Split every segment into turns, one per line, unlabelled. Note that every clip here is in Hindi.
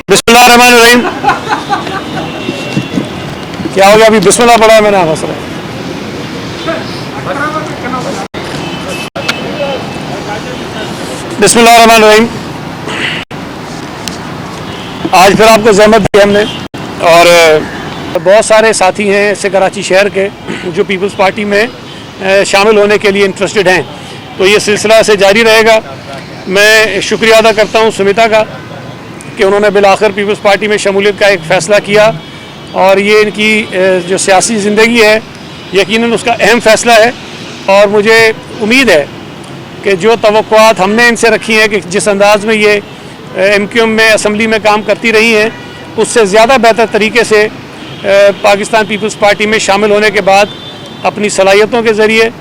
बिस्मिल्लाहिर्रहमानिर्रहीम। क्या हो गया? अभी बिस्मिल्लाह पढ़ा है मैंने, हंस रहा है। बिस्मिल्लाहिर्रहमानिर्रहीम। आज फिर आपको जहमत दी हमने, और बहुत सारे साथी हैं इससे कराची शहर के जो पीपल्स पार्टी में शामिल होने के लिए इंटरेस्टेड हैं, तो ये सिलसिला से जारी रहेगा। मैं शुक्रिया अदा करता हूँ सुमिता का कि उन्होंने बिलाखिर पीपल्स पार्टी में शमूलियत का एक फ़ैसला किया, और ये इनकी जो सियासी ज़िंदगी है यकीनन उसका अहम फ़ैसला है। और मुझे उम्मीद है कि जो तवक्कुआत हमने इनसे रखी हैं कि जिस अंदाज़ में ये MQM में असम्बली में काम करती रही हैं, उससे ज़्यादा बेहतर तरीके से पाकिस्तान पीपल्स पार्टी में शामिल होने के बाद अपनी सलाहियतों के ज़रिए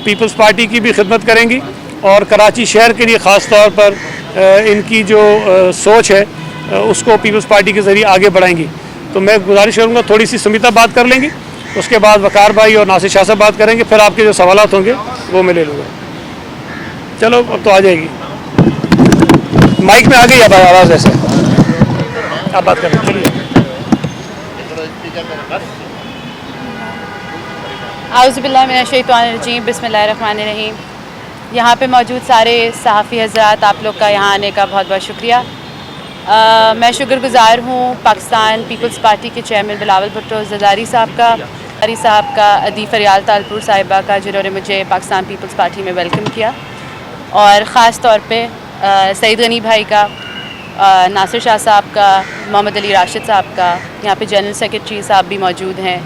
पीपल्स पार्टी की भी खिदमत करेंगी, और कराची शहर के लिए ख़ास तौर पर इनकी जो सोच है उसको पीपल्स पार्टी के ज़रिए आगे बढ़ाएंगी। तो मैं गुजारिश करूँगा थोड़ी सी सुमिता बात कर लेंगी, उसके बाद वकार भाई और नासिर शाह साहब बात करेंगे, फिर आपके जो सवालात होंगे वो मैं ले लूँगा। चलो अब तो आ जाएगी, माइक में आ गई अब आवाज़, ऐसे आप बात करें। चलिए।
आउज़ुबिल्लाहि मिनश्शैतानिर्रजीम, बिस्मिल्लाहिर्रहमानिर्रहीम। यहाँ पे मौजूद सारे सहाफ़ी हज़रात, आप लोग का यहाँ आने का बहुत बहुत शुक्रिया। मैं शुक्रगुज़ार हूँ पाकिस्तान पीपल्स पार्टी के चेयरमैन बिलावल भुट्टो ज़रदारी साहब का, अदी फरियाल तालपुर साहिबा का, जिन्होंने मुझे पाकिस्तान पीपल्स पार्टी में वेलकम किया, और ख़ास तौर पे सईद गनी भाई का, नासिर शाह साहब का, मोहम्मद अली राशिद साहब का, यहाँ पे जनरल सेक्रेटरी साहब भी मौजूद हैं,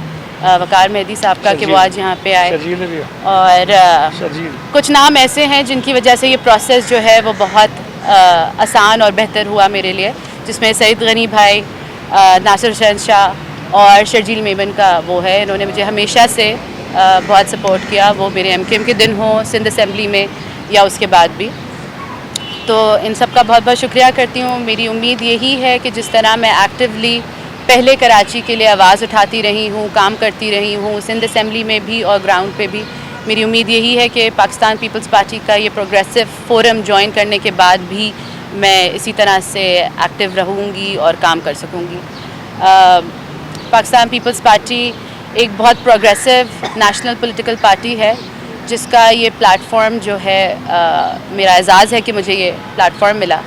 वकार मेहदी साहब का, कि वो आज यहाँ पे आए, और कुछ नाम ऐसे हैं जिनकी वजह से ये प्रोसेस जो है वो बहुत आसान और बेहतर हुआ मेरे लिए, जिसमें सईद गनी भाई, नासिर शाह और शर्जील मेमन का वो है। इन्होंने मुझे हमेशा से बहुत सपोर्ट किया, वो मेरे MQM के दिन हों, सिंध असम्बली में, या उसके बाद भी। तो इन सब का बहुत बहुत शुक्रिया करती हूँ। मेरी उम्मीद यही है कि जिस तरह मैं एक्टिवली पहले कराची के लिए आवाज़ उठाती रही हूँ, काम करती रही हूँ, सिंध असम्बली में भी और ग्राउंड पे भी, मेरी उम्मीद यही है कि पाकिस्तान पीपल्स पार्टी का ये प्रोग्रेसिव फोरम ज्वाइन करने के बाद भी मैं इसी तरह से एक्टिव रहूँगी और काम कर सकूँगी। पाकिस्तान पीपल्स पार्टी एक बहुत प्रोग्रेसिव नेशनल पॉलिटिकल पार्टी है, जिसका ये प्लेटफॉर्म जो है मेरा एजाज़ है कि मुझे ये प्लेटफॉर्म मिला।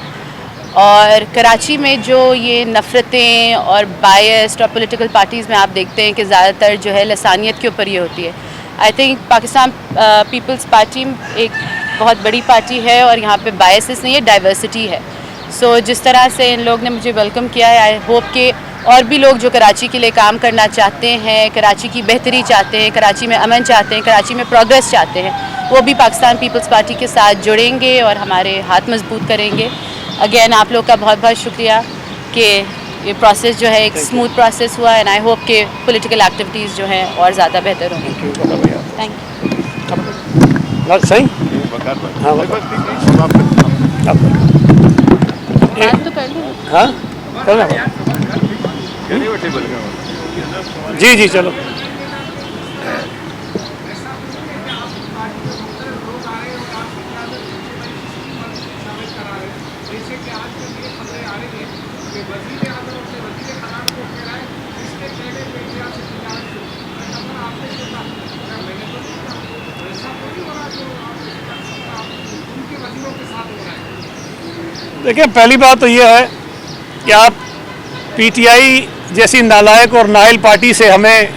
और कराची में जो ये नफ़रतें और बायस्ड और पॉलिटिकल पार्टीज़ में आप देखते हैं कि ज़्यादातर जो है लसानियत के ऊपर ये होती है। आई थिंक पाकिस्तान पीपल्स पार्टी एक बहुत बड़ी पार्टी है, और यहाँ पे बायसेस नहीं है, डाइवर्सिटी है। सो जिस तरह से इन लोग ने मुझे वेलकम किया है, आई होप कि और भी लोग जो कराची के लिए काम करना चाहते हैं, कराची की बेहतरी चाहते हैं, कराची में अमन चाहते हैं, कराची में प्रोग्रेस चाहते हैं, वो भी पाकिस्तान पीपल्स पार्टी के साथ जुड़ेंगे और हमारे हाथ मजबूत करेंगे। अगेन आप लोग का बहुत बहुत शुक्रिया कि ये प्रोसेस जो है एक स्मूथ प्रोसेस हुआ, एंड आई होप कि पॉलिटिकल एक्टिविटीज़ जो हैं और ज़्यादा बेहतर होंगी। Thank you.
सही हाँ,
बात तो कर ली।
हाँ करना जी जी चलो। देखिए, पहली बात तो ये है कि आप PTI जैसी नालायक और नाइल पार्टी से हमें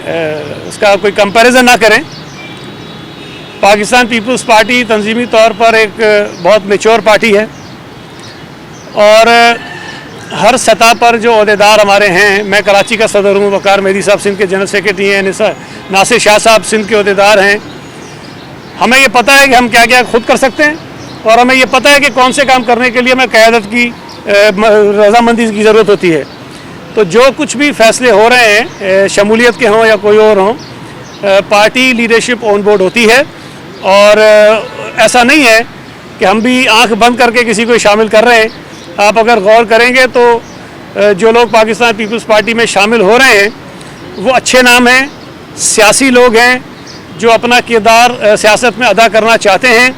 उसका कोई कंपैरिजन ना करें। पाकिस्तान पीपल्स पार्टी तंजीमी तौर पर एक बहुत मैच्योर पार्टी है, और हर सतह पर जो अहदेदार हमारे हैं, मैं कराची का सदर हूँ, वकार मेहदी साहब सिंध के जनरल सेक्रेटरी हैं, नासिर शाह साहब सिंध के अहदेदार हैं। हमें ये पता है कि हम क्या क्या खुद कर सकते हैं, और हमें ये पता है कि कौन से काम करने के लिए हमें क़यादत की रजामंदी की ज़रूरत होती है। तो जो कुछ भी फैसले हो रहे हैं, शमूलियत के हों या कोई और हों, पार्टी लीडरशिप ऑन बोर्ड होती है, और ऐसा नहीं है कि हम भी आंख बंद करके किसी को शामिल कर रहे हैं। आप अगर गौर करेंगे तो जो लोग पाकिस्तान पीपल्स पार्टी में शामिल हो रहे हैं वो अच्छे नाम हैं, सियासी लोग हैं जो अपना किरदार सियासत में अदा करना चाहते हैं,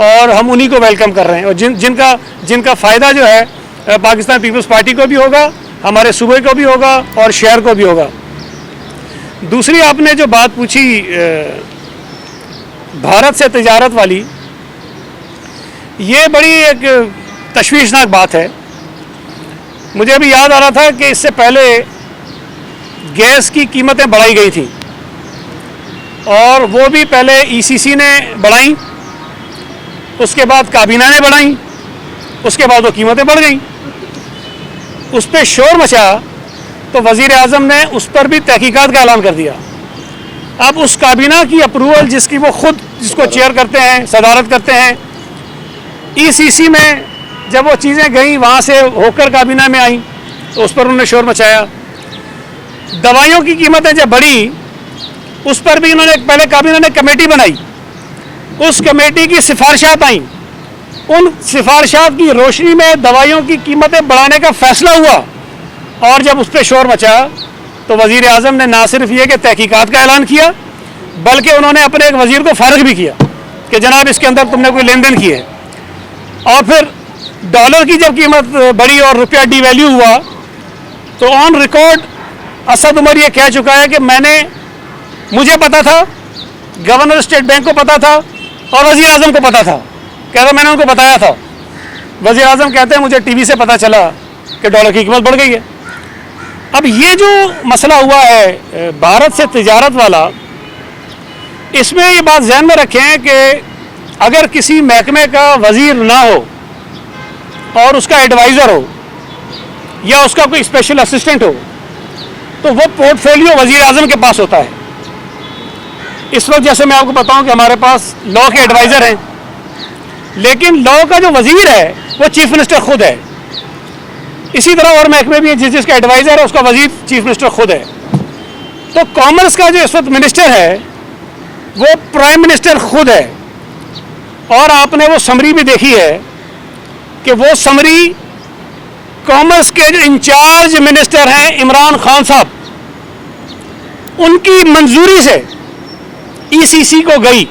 और हम उन्हीं को वेलकम कर रहे हैं। और जिनका फ़ायदा जो है पाकिस्तान पीपल्स पार्टी को भी होगा, हमारे सूबे को भी होगा और शहर को भी होगा। दूसरी आपने जो बात पूछी भारत से तिजारत वाली, ये बड़ी एक तशवीशनाक बात है। मुझे अभी याद आ रहा था कि इससे पहले गैस की कीमतें बढ़ाई गई थी और वो भी पहले ईसीसी ने बढ़ाई, उसके बाद काबीना ने बढ़ाई, उसके बाद वो कीमतें बढ़ गई। उस पर शोर मचा तो वज़ीर आज़म ने उस पर भी तहकीकात का ऐलान कर दिया। अब उस काबीना की अप्रूवल जिसकी वो खुद जिसको चेयर करते हैं, सदारत करते हैं, ईसीसी में जब वो चीज़ें गई वहाँ से होकर काबीना में आई तो उस पर उन्होंने शोर मचाया। दवाइयों की कीमतें जब बढ़ी उस पर भी इन्होंने पहले काबीना ने कमेटी बनाई, उस कमेटी की सिफारिशात आई, उन सिफारिशात की रोशनी में दवाइयों की कीमतें बढ़ाने का फैसला हुआ और जब उस पर शोर मचा तो वज़ीर आज़म ने ना सिर्फ ये कि तहकीकात का ऐलान किया बल्कि उन्होंने अपने एक वज़ीर को फारग भी किया कि जनाब इसके अंदर तुमने कोई लेन देन की है। और फिर डॉलर की जब कीमत बढ़ी और रुपया डिवैल्यू हुआ तो ऑन रिकॉर्ड असद उमर ये कह चुका है कि मुझे पता था, गवर्नर स्टेट बैंक को पता था और वज़ीर आज़म को पता था, कहता मैंने उनको बताया था। वज़ीर आज़म कहते हैं मुझे टीवी से पता चला कि डॉलर की कीमत बढ़ गई है। अब ये जो मसला हुआ है भारत से तिजारत वाला, इसमें ये बात ध्यान में रखें कि अगर किसी महकमे का वज़ीर ना हो और उसका एडवाइज़र हो या उसका कोई स्पेशल असिस्टेंट हो तो वो पोर्टफोलियो वज़ीर आज़म के पास होता है। इस वक्त जैसे मैं आपको बताऊं कि हमारे पास लॉ के एडवाइज़र हैं, लेकिन लॉ का जो वज़ीर है वो चीफ मिनिस्टर खुद है। इसी तरह और महकमे भी हैं जिसका एडवाइज़र है उसका वज़ीर चीफ मिनिस्टर खुद है। तो कॉमर्स का जो इस वक्त मिनिस्टर है वो प्राइम मिनिस्टर खुद है। और आपने वो समरी भी देखी है कि वो समरी कॉमर्स के जो इंचार्ज मिनिस्टर हैं इमरान खान साहब, उनकी मंजूरी से ईसीसी को गई।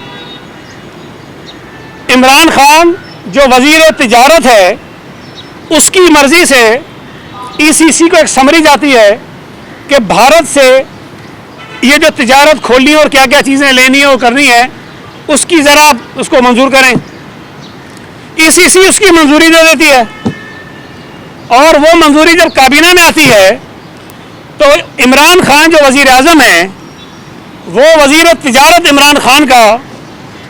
इमरान खान जो वज़ीर तिजारत है उसकी मर्जी से ईसीसी को एक समरी जाती है कि भारत से ये जो तिजारत खोलनी है और क्या क्या चीज़ें लेनी है वो करनी है उसकी ज़रा आप उसको मंजूर करें। ईसीसी उसकी मंजूरी दे देती है और वो मंजूरी जब काबीना में आती है तो इमरान खान जो वज़ीर आज़म है वो वज़ीर तिजारत इमरान खान का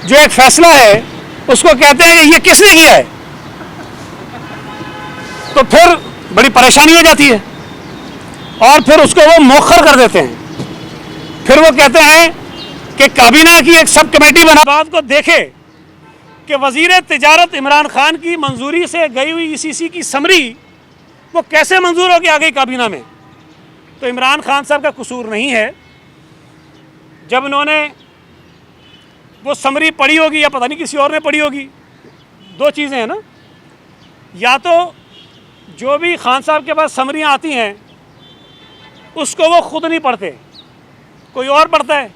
जो एक फ़ैसला है उसको कहते हैं कि ये किसने किया है, तो फिर बड़ी परेशानी हो जाती है और फिर उसको वो मौखर कर देते हैं। फिर वो कहते हैं कि काबीना की एक सब कमेटी बना बात को देखे कि वज़ीर तिजारत इमरान खान की मंजूरी से गई हुई ईसीसी की समरी वो कैसे मंजूर होगी आ गई काबीना में। तो इमरान खान साहब का कसूर नहीं है, जब उन्होंने वो समरी पढ़ी होगी या पता नहीं किसी और ने पढ़ी होगी। दो चीज़ें हैं ना, या तो जो भी खान साहब के पास समरियाँ आती हैं उसको वो खुद नहीं पढ़ते, कोई और पढ़ता है,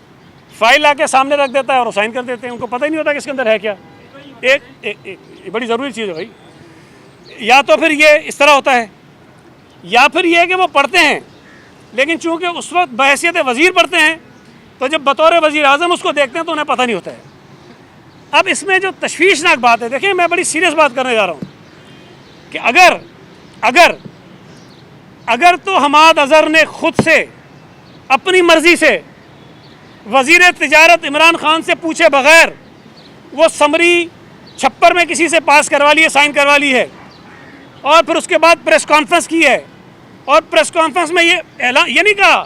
फाइल आके सामने रख देता है और साइन कर देते हैं, उनको पता ही नहीं होता कि इसके अंदर है क्या। एक बड़ी ज़रूरी चीज़ है भाई। या तो फिर ये इस तरह होता है या फिर ये कि वो पढ़ते हैं लेकिन चूँकि उस वक्त बहैसियत वज़ीर पढ़ते हैं तो जब बतौर वज़ीर आज़म उसको देखते हैं तो उन्हें पता नहीं होता है। अब इसमें जो तशवीशनाक बात है, देखिए मैं बड़ी सीरियस बात करने जा रहा हूँ कि अगर तो हमाद अज़हर ने खुद से अपनी मर्ज़ी से वज़ीर तिजारत इमरान खान से पूछे बग़ैर वो समरी छप्पर में किसी से पास करवा ली है, साइन करवा ली है और फिर उसके बाद प्रेस कॉन्फ्रेंस की है और प्रेस कॉन्फ्रेंस में ये नहीं कहा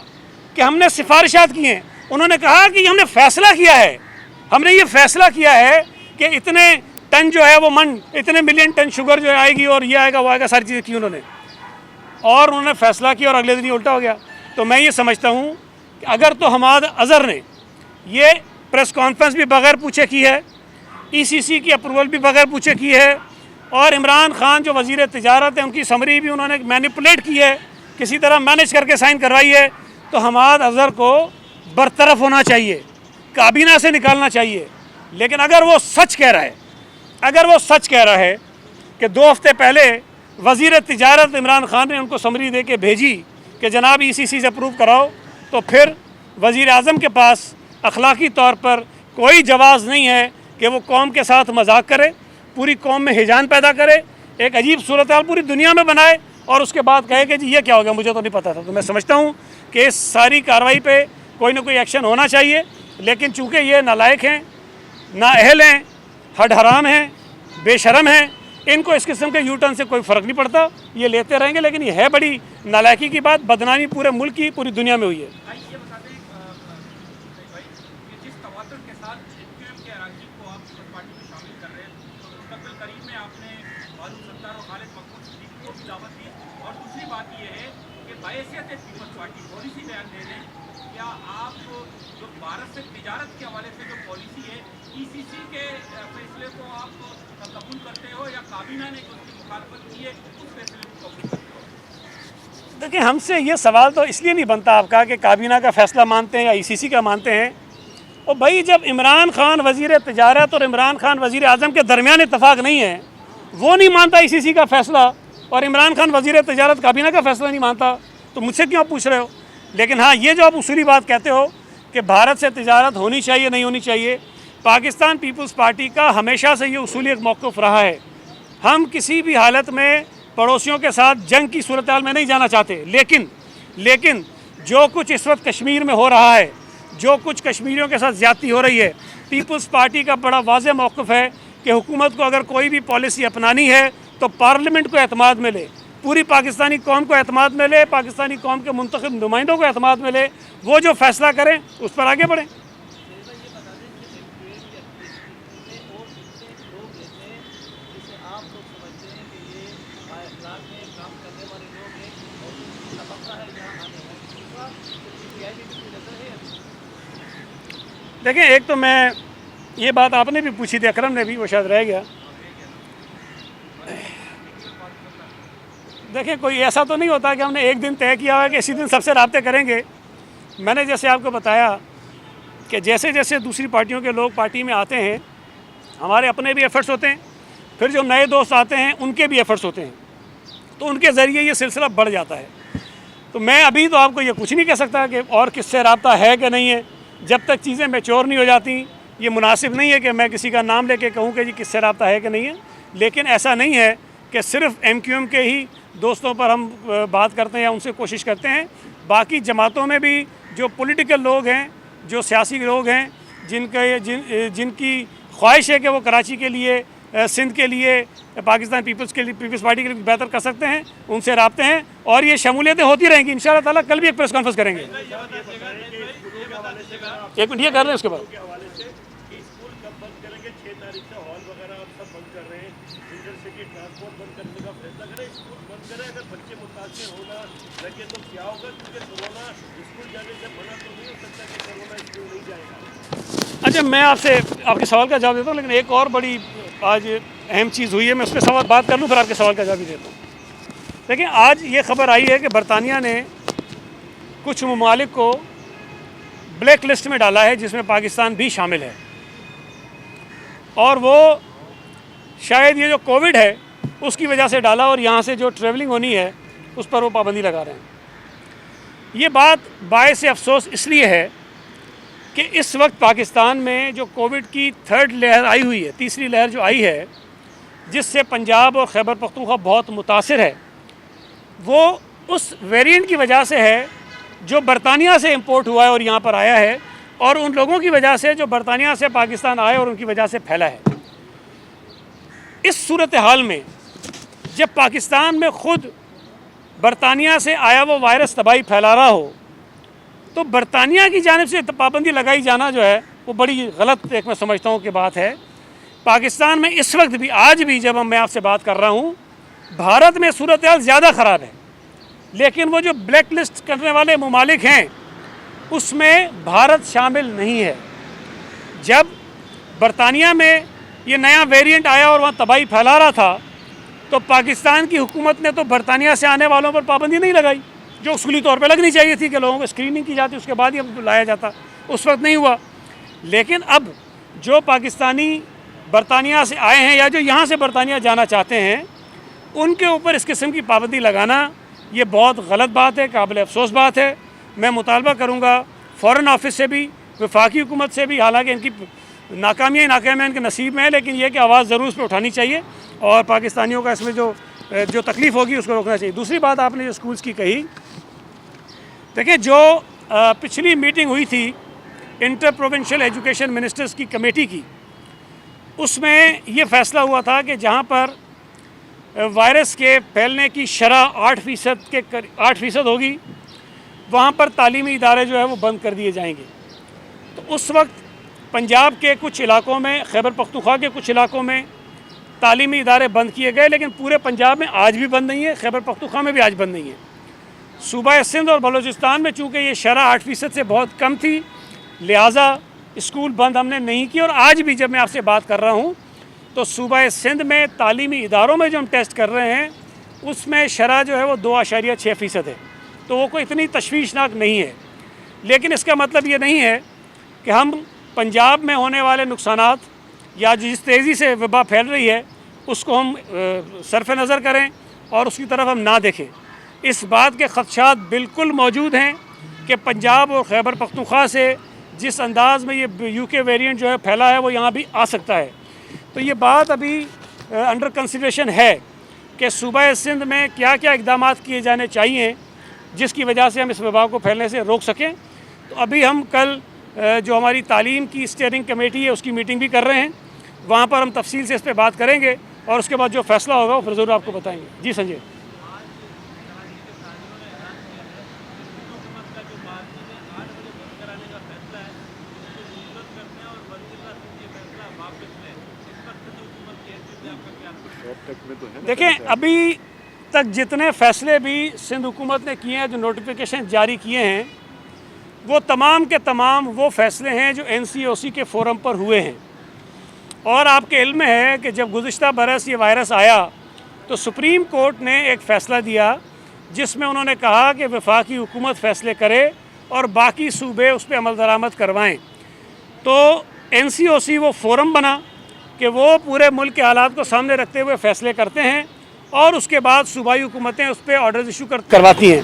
कि हमने सिफारिशात की हैं, उन्होंने कहा कि हमने फ़ैसला किया है, हमने ये फ़ैसला किया है कि इतने टन जो है वो इतने मिलियन टन शुगर जो आएगी और ये आएगा वो आएगा, सारी चीज़ें की उन्होंने और उन्होंने फ़ैसला किया और अगले दिन ही उल्टा हो गया। तो मैं ये समझता हूँ कि अगर तो हमाद अज़हर ने ये प्रेस कॉन्फ्रेंस भी बग़ैर पूछे की है, ईसीसी की अप्रूवल भी बग़ैर पूछे की है और इमरान खान जो वज़ीर तिजारत है उनकी समरी भी उन्होंने मैनिपुलेट की है, किसी तरह मैनेज करके साइन करवाई है, तो हमाद अज़हर को बरतरफ होना चाहिए, काबीना से निकालना चाहिए। लेकिन अगर वो सच कह रहा है कि 2 हफ्ते पहले वज़ीर तिजारत इमरान खान ने उनको समरी दे के भेजी कि जनाब ईसीसी से अप्रूव कराओ, तो फिर वज़ीर आज़म के पास अखलाकी तौर पर कोई जवाज़ नहीं है कि वो कौम के साथ मजाक करे, पूरी कौम में हिजान पैदा करे, एक अजीब सूरत हाल पूरी दुनिया में बनाए और उसके बाद कहे कि जी ये क्या हो गया, मुझे तो नहीं पता था। तो मैं समझता हूँ कि इस सारी कार्रवाई पे कोई ना कोई एक्शन होना चाहिए, लेकिन चूँकि ये नालायक हैं, नाअहल हैं, हड हराम हैं, बेशरम हैं, इनको इस किस्म के यू टर्न से कोई फ़र्क नहीं पड़ता, ये लेते रहेंगे। लेकिन ये है बड़ी नालायकी की बात, बदनामी पूरे मुल्क की, पूरी दुनिया में हुई है।
और दूसरी बात ये है कि बायसियत पीपल्स पार्टी पॉलिसी बयान दे दें, क्या आप जो भारत से तिजारत के हवाले से जो पॉलिसी है ईसीसी के फैसले को आप कबूल करते हो या काबीना ने जो उसकी मुखालफत की है उस फैसले को कबूल करते हो?
देखिए, हमसे ये सवाल तो इसलिए नहीं बनता आपका कि काबीना का फ़ैसला मानते हैं या ईसीसी का मानते हैं। और भाई, जब इमरान खान वज़ीर तिजारत और इमरान खान वज़ीर आज़म के दरमियान इत्तफाक़ नहीं है, वो नहीं मानता ईसीसी का फ़ैसला, और इमरान खान वज़ीर तिजारत काबीना का फ़ैसला नहीं मानता, तो मुझसे क्यों आप पूछ रहे हो? लेकिन हाँ, ये जो आप उसूली बात कहते हो कि भारत से तिजारत होनी चाहिए नहीं होनी चाहिए, पाकिस्तान पीपल्स पार्टी का हमेशा से ये उसूली एक मौक़िफ़ रहा है। हम किसी भी हालत में पड़ोसियों के साथ जंग की सूरत हाल में नहीं जाना चाहते, लेकिन जो कुछ इस वक्त कश्मीर में हो रहा है, जो कुछ कश्मीरियों के साथ ज़्यादती हो रही है, पीपल्स पार्टी का बड़ा वाज़ेह मौक़िफ़ है कि हुकूमत को अगर कोई भी पॉलिसी अपनानी है तो पार्लियामेंट को एतमाद मिले, पूरी पाकिस्तानी कौम को एतमाद मिले, पाकिस्तानी कौम के मुंतखब नुमाइंदों को एतमाद मिले, वो जो फ़ैसला करें उस पर आगे बढ़ें। देखें, एक तो मैं ये बात आपने भी पूछी थी, अकरम ने भी, वो शायद रह गया। देखें, कोई ऐसा तो नहीं होता कि हमने एक दिन तय किया हुआ कि इसी दिन सबसे राब्ते करेंगे। मैंने जैसे आपको बताया कि जैसे जैसे दूसरी पार्टियों के लोग पार्टी में आते हैं, हमारे अपने भी एफ़र्ट्स होते हैं, फिर जो नए दोस्त आते हैं उनके भी एफ़र्ट्स होते हैं, तो उनके ज़रिए ये सिलसिला बढ़ जाता है। तो मैं अभी तो आपको ये कुछ नहीं कह सकता कि और किससे रब्ता है कि नहीं है, जब तक चीज़ें मैच्योर नहीं हो जाती। ये मुनासिब नहीं है कि मैं किसी का नाम लेके कहूँ कि जी किससे रब्ता है कि नहीं है। लेकिन ऐसा नहीं है कि सिर्फ़ MQM के ही दोस्तों पर हम बात करते हैं या उनसे कोशिश करते हैं। बाकी जमातों में भी जो पॉलिटिकल लोग हैं, जो सियासी लोग हैं, जिनकी ख्वाहिश है कि वो कराची के लिए, सिंध के लिए, पाकिस्तान पीपल्स पार्टी के लिए बेहतर कर सकते हैं, उनसे राब्ते हैं और ये शमूलियतें होती रहेंगी इंशाअल्लाह ताला। कल भी एक प्रेस कॉन्फ्रेंस करेंगे। एक मिनट ये कर रहे हैं, उसके बाद अच्छा, मैं आपसे आपके सवाल का जवाब देता हूँ, लेकिन एक और बड़ी आज अहम चीज़ हुई है, मैं उस पर सवाल बात कर लूँ फिर आपके सवाल का जवाब भी देता हूँ। देखिए, आज ये खबर आई है कि बरतानिया ने कुछ ममालिक को ब्लैक लिस्ट में डाला है, जिसमें पाकिस्तान भी शामिल है, और वो शायद ये जो कोविड है उसकी वजह से डाला, और यहाँ से जो ट्रैवलिंग होनी है उस पर वो पाबंदी लगा रहे हैं। ये बात बायस अफसोस इसलिए है कि इस वक्त पाकिस्तान में जो कोविड की थर्ड लहर आई हुई है, तीसरी लहर जो आई है, जिससे पंजाब और खैबर पख्तूनख्वा बहुत मुतासिर है, वो उस वेरिएंट की वजह से है जो बरतानिया से इंपोर्ट हुआ है और यहाँ पर आया है, और उन लोगों की वजह से जो बरतानिया से पाकिस्तान आए और उनकी वजह से फैला है। इस सूरत हाल में जब पाकिस्तान में ख़ुद बरतानिया से आया वो वायरस तबाही फैला रहा हो, तो बरतानिया की जानिब से पाबंदी लगाई जाना जो है वो बड़ी गलत, एक मैं समझता हूँ कि बात है। पाकिस्तान में इस वक्त भी, आज भी जब मैं आपसे बात कर रहा हूँ, भारत में सूरत हाल ज़्यादा ख़राब है, लेकिन वो जो ब्लैक लिस्ट करने वाले ममालिक हैं उसमें भारत शामिल नहीं है। जब बरतानिया में ये नया वेरिएंट आया और वहाँ तबाही फैला रहा था, तो पाकिस्तान की हुकूमत ने तो बरतानिया से आने वालों पर पाबंदी नहीं लगाई, जो उसूली तौर पर लगनी चाहिए थी कि लोगों को स्क्रीनिंग की जाती, उसके बाद ही अब लाया जाता। उस वक्त नहीं हुआ। लेकिन अब जो पाकिस्तानी बरतानिया से आए हैं या जो यहाँ से बरतानिया जाना चाहते हैं, उनके ऊपर इस किस्म की पाबंदी लगाना ये बहुत गलत बात है, काबिल अफसोस बात है। मैं मुतालबा करूँगा फ़ॉरेन ऑफिस से भी, वफाकी हुकूमत से भी, हालांकि इनकी नाकामियाँ इनके नसीब में है, लेकिन यह कि आवाज़ ज़रूर इस पर उठानी चाहिए और पाकिस्तानियों का इसमें जो तकलीफ़ होगी उसको रोकना चाहिए। दूसरी बात आपने जो स्कूल्स की कही, देखिए जो पिछली मीटिंग हुई थी इंटर प्रोविंशियल एजुकेशन मिनिस्टर्स की कमेटी की, उसमें ये फ़ैसला हुआ था कि जहाँ पर वायरस के फैलने की शरह 8% होगी, वहाँ पर तालीमी इदारे जो है वो बंद कर दिए जाएंगे। तो उस वक्त पंजाब के कुछ इलाकों में, खैबर पख्तूनख्वा के कुछ इलाकों में तालीमी इदारे बंद किए गए, लेकिन पूरे पंजाब में आज भी बंद नहीं है, खैबर पख्तूनख्वा में भी आज बंद नहीं है। सूबा सिंध और बलूचिस्तान में चूँकि ये शरह 8% से बहुत कम थी, लिहाजा स्कूल बंद हमने नहीं किए। और आज भी जब मैं आपसे बात कर रहा हूँ तो सूबा सिंध में तालीमी इदारों में जो हम टेस्ट कर रहे हैं उसमें शरह जो है वो 2.6% है, तो वो कोई इतनी तशवीशनाक नहीं है। लेकिन इसका मतलब ये नहीं है कि हम पंजाब में होने वाले नुकसानात या जिस तेज़ी से वबा फैल रही है उसको हम सरफ नज़र करें और उसकी तरफ हम ना देखें। इस बात के ख़दशात बिल्कुल मौजूद हैं कि पंजाब और खैबर पख्तूनख्वा से जिस अंदाज़ में ये यूके वेरिएंट जो है फैला है वो यहाँ भी आ सकता है। तो ये बात अभी अंडर कंसिडरेशन है कि सूबा सिंध में क्या क्या इक़दामात किए जाने चाहिए जिसकी वजह से हम इस वबा को फैलने से रोक सकें। तो अभी हम कल जो हमारी तालीम की स्टीयरिंग कमेटी है उसकी मीटिंग भी कर रहे हैं, वहाँ पर हम तफसील से इस पर बात करेंगे और उसके बाद जो फ़ैसला होगा वो फिर ज़रूर आपको बताएंगे। जी संजय। देखें, अभी तक जितने फ़ैसले भी सिंध हुकूमत ने किए हैं, जो नोटिफिकेशन जारी किए हैं, वो तमाम के तमाम वो फ़ैसले हैं जो NCOC के फ़ोरम पर हुए हैं। और आपके इल्म में है कि जब गुज़िश्ता बरस ये वायरस आया तो सुप्रीम कोर्ट ने एक फ़ैसला दिया जिसमें उन्होंने कहा कि वफाकी हुकूमत फ़ैसले करे और बाकी सूबे उस पर अमल दरामद करवाएँ। तो NCOC वो फ़ोरम बना कि वो पूरे मुल्क के हालात को सामने रखते हुए फ़ैसले करते हैं और उसके बाद सूबाई हुकूमतें उस पर ऑर्डर इशू करवाती हैं।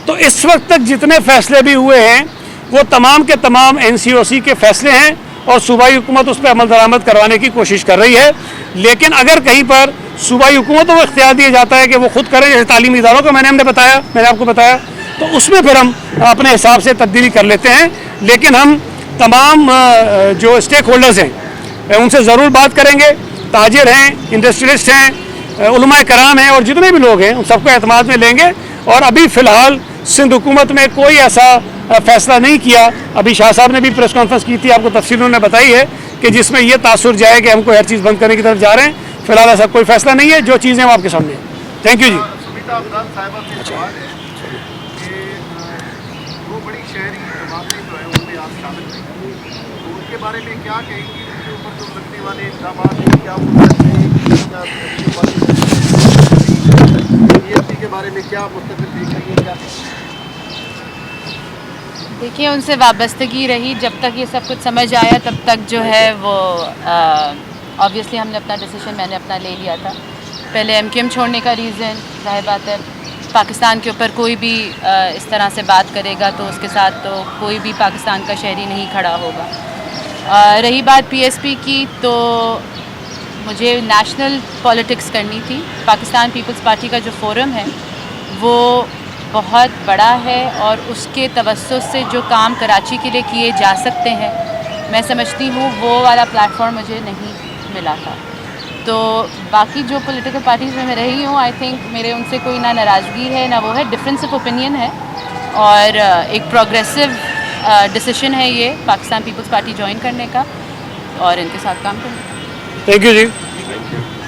तो इस वक्त तक जितने फ़ैसले भी हुए हैं वो तमाम के तमाम NCOC के फ़ैसले हैं और सूबाई हुकूमत उस पर अमल दरामद करवाने की कोशिश कर रही है। लेकिन अगर कहीं पर सूबाई हुकूमतों को इख्तियार दिया जाता है कि वो खुद करें, जैसे तालीमी इदारों का मैंने आपको बताया, तो उसमें फिर हम अपने हिसाब से तब्दीली कर लेते हैं। लेकिन हम तमाम जो स्टेक होल्डर्स हैं उनसे ज़रूर बात करेंगे, ताजिर हैं, इंडस्ट्रियलिस्ट हैं, उलमा कराम हैं और जितने भी लोग हैं उन सबको एतमाद में लेंगे। और अभी फ़िलहाल सिंध हुकूमत में कोई ऐसा फ़ैसला नहीं किया। अभी शाह साहब ने भी प्रेस कॉन्फ्रेंस की थी, आपको तफसील उन्होंने बताई है कि जिसमें ये तासुर जाए कि हमको हर चीज़ बंद करने की तरफ जा रहे हैं। फ़िलहाल ऐसा कोई फ़ैसला नहीं है, जो चीज़ें वो आपके सामने हैं। थैंक यू जी।
बारे में क्या कहेंगी, उनके ऊपर जो लगने वाले इल्ज़ामात हैं, क्या के बारे में क्या मुस्तक़बिल देख रही है, क्या
देखिए, उनसे वाबस्तगी रही जब तक ये सब कुछ समझ आया तब तक जो है वो ऑब्वियसली हमने अपना डिसीजन मैंने अपना ले लिया था। पहले MQM छोड़ने का रीज़न जाहिर बात है, पाकिस्तान के ऊपर कोई भी इस तरह से बात करेगा तो उसके साथ तो कोई भी पाकिस्तान का शहरी नहीं खड़ा होगा। रही बात PSP की, तो मुझे नेशनल पॉलिटिक्स करनी थी। पाकिस्तान पीपल्स पार्टी का जो फोरम है वो बहुत बड़ा है और उसके तवज्जुह से जो काम कराची के लिए किए जा सकते हैं, मैं समझती हूँ वो वाला प्लेटफॉर्म मुझे नहीं मिला था। तो बाकी जो पॉलिटिकल पार्टीज़ में मैं रही हूँ, आई थिंक मेरे उनसे कोई ना नाराज़गी है ना वो है, डिफरेंस ऑफ ओपिनियन है और एक प्रोग्रेसिव डिसीजन है ये पाकिस्तान पीपल्स पार्टी ज्वाइन करने का और इनके साथ काम करने का।
Thank you ji.